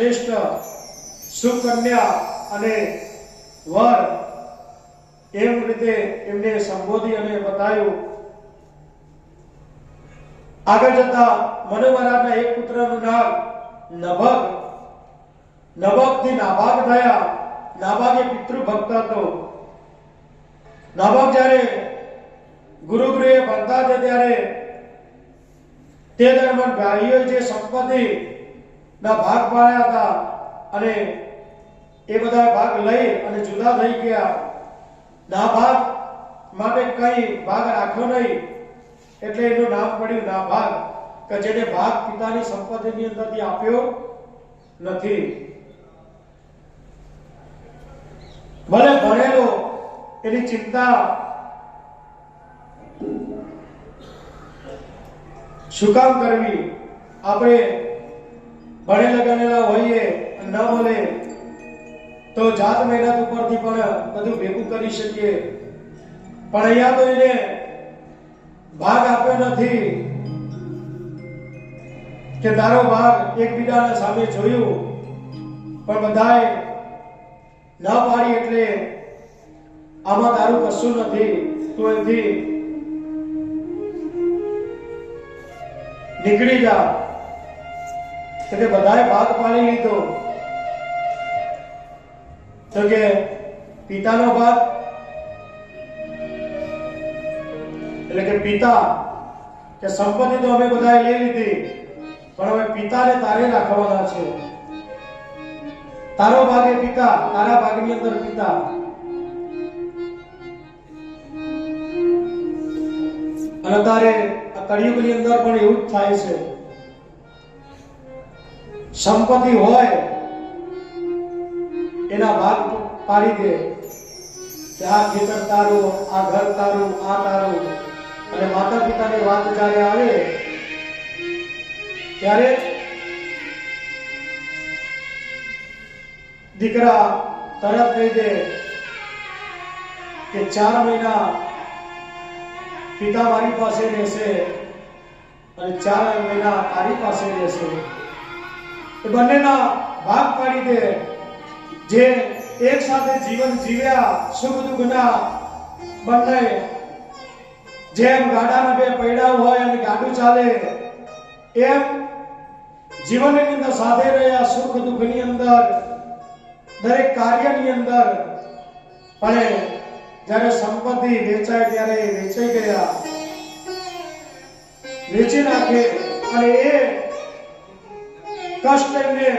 શ્રેષ્ઠ સુકન્યા અને વર એમ રીતે એમને સંબોધી અને બતાવ્યું. આગળ જતા મનુ મહારાજના એક પુત્રનું નામ નભગ. નભગથી નાભાગ થયા. નાભાગ એ પિતૃભક્ત હતો. નાભાગ જ્યારે ગુરુગૃહે ભણતા હતા ત્યારે તે દરમિયાન ભાઈઓએ જે સંપત્તિ ના ભાગ પાડ્યા હતા અને એ બધા ભાગ લઈ અને જુદા થઈ ગયા. નાભાગ માટે કઈ ભાગ રાખ્યો નહીં એટલે એનું નામ પડ્યું નાભાગ, કે જેને ભાગ પિતાની સંપત્તિની અંદરથી આપ્યો નથી. ભલે ભણેલો એની ચિંતા શું કામ કરવી? આપણે ભણેલા ગણેલા હોઈએ ન મળે તો જાત મહેનત ઉપરથી પણ બધું ભેગું કરી શકીએ, પણ અહીંયા તો એને ભાગ આપ્યો નથી કે તારો ભાગ એકબીજાના સામે જોયું, પણ બધાએ ના પાડી એટલે આમાં તારું કશું નથી, તું એથી નીકળી જા. એટલે બધાએ ભાગ પાડી લીધો. તો કે પિતાનો ભાગ એટલે કે પિતા કે સંપત્તિ તો અમે બધાએ લઈ લીધી, પણ હવે પિતાને તારે રાખવાના છે. તારો ભાગ એ પિતા, તારા ભાગની અંદર પિતા. અને તારે આ કળિયુગની અંદર પણ એવું જ થાય છે. સંપત્તિ હોય એના ભાગ પાડી દે કે આ ખેતર તારું, આ ઘર તારું, આ તારું. અને માતા પિતાની વાત જ્યારે આવે ત્યારે દીકરા તરત કહી દે કે 4 મહિના પિતા મારી પાસે રહેશે અને 4 મહિના તારી પાસે રહેશે. એ બંનેના ભાગ પાડી દે. જે એક સાથે જીવન જીવ્યા સુખ દુઃખના બંને, જેમ ગાડાના બે પૈડા હોય અને ગાડું ચાલે એમ જીવનની અંદર સાથે રહ્યા સુખ દુઃખની અંદર દરેક કાર્યની અંદર. પણ જ્યારે સંપત્તિ વેચાય ત્યારે વેચાઈ ગયા, વેચી નાખે અને એ કષ્ટ એમને